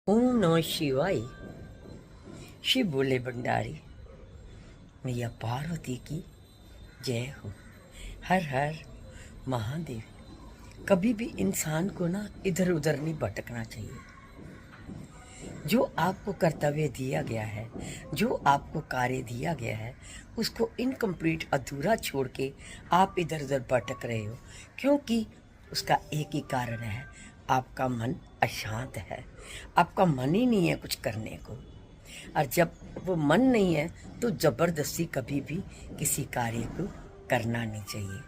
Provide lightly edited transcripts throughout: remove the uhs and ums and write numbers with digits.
ओम नमः शिवाय। शिव बोले भंडारी, मैया पार्वती की जय हो। हर हर महादेव। कभी भी इंसान को ना इधर उधर नहीं भटकना चाहिए। जो आपको कर्तव्य दिया गया है, जो आपको कार्य दिया गया है, उसको इनकम्प्लीट अधूरा छोड़ के आप इधर उधर भटक रहे हो, क्योंकि उसका एक ही कारण है, आपका मन अशांत है। आपका मन ही नहीं है कुछ करने को। और जब वो मन नहीं है तो ज़बरदस्ती कभी भी किसी कार्य को करना नहीं चाहिए,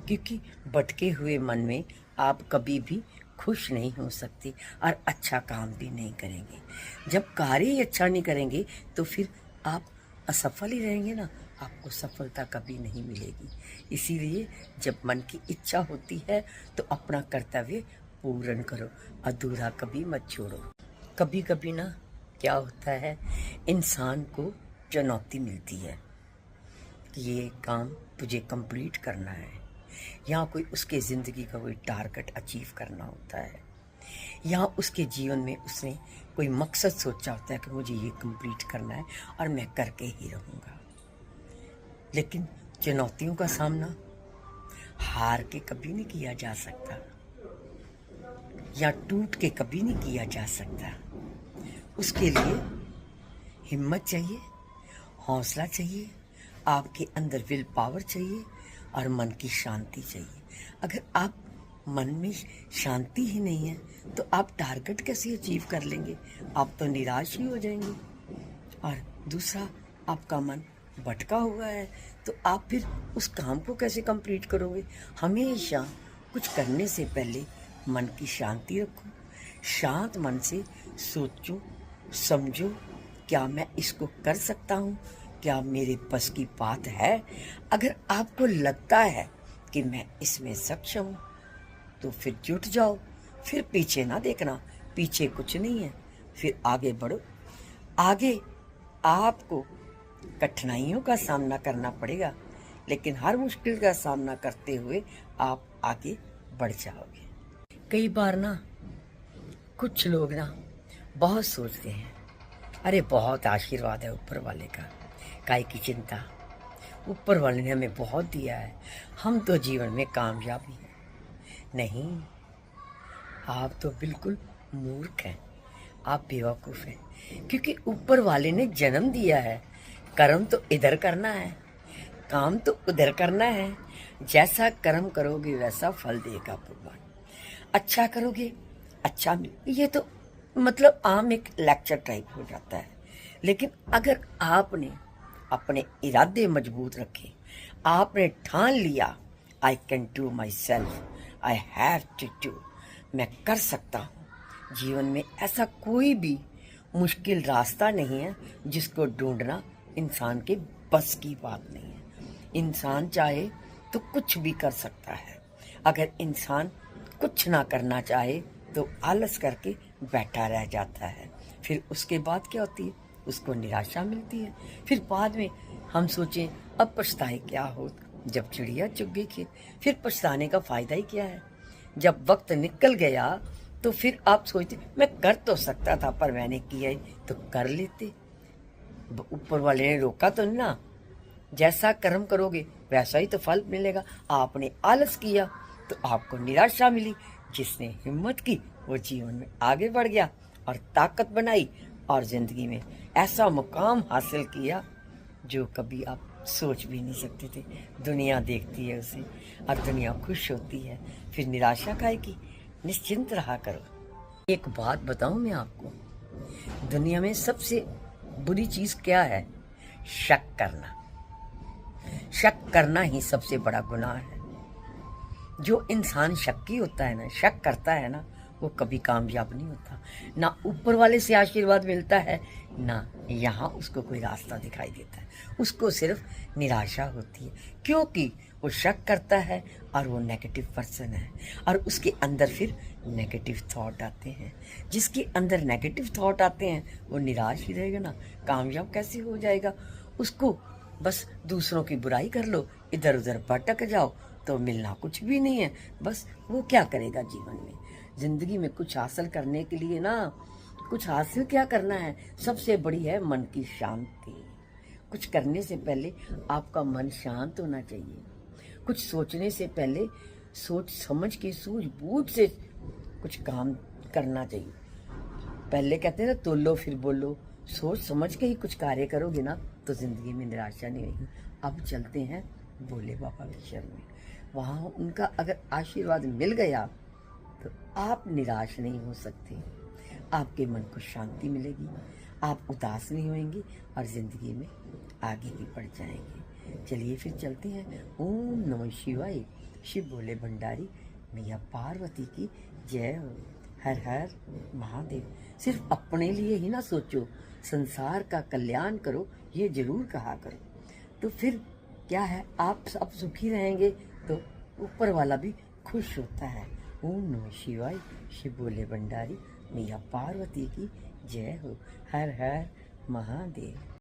क्योंकि भटके हुए मन में आप कभी भी खुश नहीं हो सकते और अच्छा काम भी नहीं करेंगे। जब कार्य ही अच्छा नहीं करेंगे तो फिर आप असफल ही रहेंगे ना, आपको सफलता कभी नहीं मिलेगी। इसीलिए जब मन की इच्छा होती है तो अपना कर्तव्य पूर्ण करो, अधूरा कभी मत छोड़ो। कभी कभी ना क्या होता है, इंसान को चुनौती मिलती है कि ये काम तुझे कंप्लीट करना है, या कोई उसके ज़िंदगी का कोई टारगेट अचीव करना होता है, या उसके जीवन में उसने कोई मकसद सोचा होता है कि मुझे ये कंप्लीट करना है और मैं करके ही रहूँगा। लेकिन चुनौतियों का सामना हार के कभी नहीं किया जा सकता, या टूट के कभी नहीं किया जा सकता। उसके लिए हिम्मत चाहिए, हौसला चाहिए, आपके अंदर विल पावर चाहिए और मन की शांति चाहिए। अगर आप मन में शांति ही नहीं है तो आप टारगेट कैसे अचीव कर लेंगे? आप तो निराश ही हो जाएंगे। और दूसरा, आपका मन भटका हुआ है तो आप फिर उस काम को कैसे कंप्लीट करोगे? हमेशा कुछ करने से पहले मन की शांति रखो। शांत मन से सोचो, समझो, क्या मैं इसको कर सकता हूँ? क्या मेरे बस की बात है? अगर आपको लगता है कि मैं इसमें सक्षम हूँ तो फिर जुट जाओ, फिर पीछे ना देखना। पीछे कुछ नहीं है, फिर आगे बढ़ो। आगे आपको कठिनाइयों का सामना करना पड़ेगा, लेकिन हर मुश्किल का सामना करते हुए आप आगे बढ़ जाओगे। कई बार ना कुछ लोग ना बहुत सोचते हैं, अरे बहुत आशीर्वाद है ऊपर वाले का, काय की चिंता, ऊपर वाले ने हमें बहुत दिया है, हम तो जीवन में कामयाब ही हैं। नहीं, आप तो बिल्कुल मूर्ख हैं, आप बेवकूफ़ हैं, क्योंकि ऊपर वाले ने जन्म दिया है। कर्म तो इधर करना है, काम तो उधर करना है। जैसा कर्म करोगे वैसा फल देगा भगवान। अच्छा करोगे अच्छा ये तो मतलब आम एक लेक्चर टाइप हो जाता है। लेकिन अगर आपने अपने इरादे मजबूत रखे, आपने ठान लिया, I can do myself, I have to do, मैं कर सकता हूँ। जीवन में ऐसा कोई भी मुश्किल रास्ता नहीं है जिसको ढूंढना इंसान के बस की बात नहीं है। इंसान चाहे तो कुछ भी कर सकता है। अगर इंसान कुछ ना करना चाहे तो आलस करके बैठा रह जाता है। फिर उसके बाद क्या होती है? उसको निराशा मिलती है। फिर बाद में हम सोचें अब पछताए क्या हो, जब चिड़िया चुग गई खेत। फिर पछताने का फायदा ही क्या है? जब वक्त निकल गया तो फिर आप सोचते मैं कर तो सकता था पर मैंने किया ही, तो कर लेते। ऊपर वाले ने रोका तो नहीं ना। जैसा कर्म करोगे वैसा ही तो फल मिलेगा। आपने आलस किया तो आपको निराशा मिली। जिसने हिम्मत की वो जीवन में आगे बढ़ गया और ताकत बनाई और जिंदगी में ऐसा मुकाम हासिल किया जो कभी आप सोच भी नहीं सकते थे। दुनिया देखती है उसे और दुनिया खुश होती है। फिर निराशा काहे की? निश्चिंत रहा करो। एक बात बताऊं मैं आपको, दुनिया में सबसे बुरी चीज क्या है? शक करना। शक करना ही सबसे बड़ा गुनाह है। जो इंसान शक्की होता है ना, शक करता है ना, वो कभी कामयाब नहीं होता। ना ऊपर वाले से आशीर्वाद मिलता है, ना यहाँ उसको कोई रास्ता दिखाई देता है। उसको सिर्फ निराशा होती है, क्योंकि वो शक करता है और वो नेगेटिव पर्सन है और उसके अंदर फिर नेगेटिव थॉट आते हैं। जिसके अंदर नेगेटिव थॉट आते हैं वो निराश ही रहेगा ना, कामयाब कैसे हो जाएगा? उसको बस दूसरों की बुराई कर लो, इधर उधर भटक जाओ तो मिलना कुछ भी नहीं है। बस वो क्या करेगा जीवन में? जिंदगी में कुछ हासिल करने के लिए ना कुछ हासिल क्या करना है, सबसे बड़ी है मन की शांति। कुछ करने से पहले आपका मन शांत होना चाहिए। कुछ सोचने से पहले सोच समझ के सूझबूझ से कुछ काम करना चाहिए। पहले कहते हैं ना, तोलो फिर बोलो। सोच समझ के ही कुछ कार्य करोगे ना तो जिंदगी में निराशा नहीं होगी। अब चलते हैं भोले बाबा के शरण में। वहाँ उनका अगर आशीर्वाद मिल गया तो आप निराश नहीं हो सकते। आपके मन को शांति मिलेगी, आप उदास नहीं होंगे और जिंदगी में आगे भी बढ़ जाएंगे। चलिए फिर चलते हैं। ओम नमः शिवाय। शिव भोले भंडारी मैया पार्वती की जय हो। हर हर महादेव। सिर्फ अपने लिए ही ना सोचो, संसार का कल्याण करो, ये जरूर कहा करो। तो फिर क्या है, आप सब सुखी रहेंगे तो ऊपर वाला भी खुश होता है। ओम नमः शिवाय। शिव भोले भंडारी मैया पार्वती की जय हो। हर हर महादेव।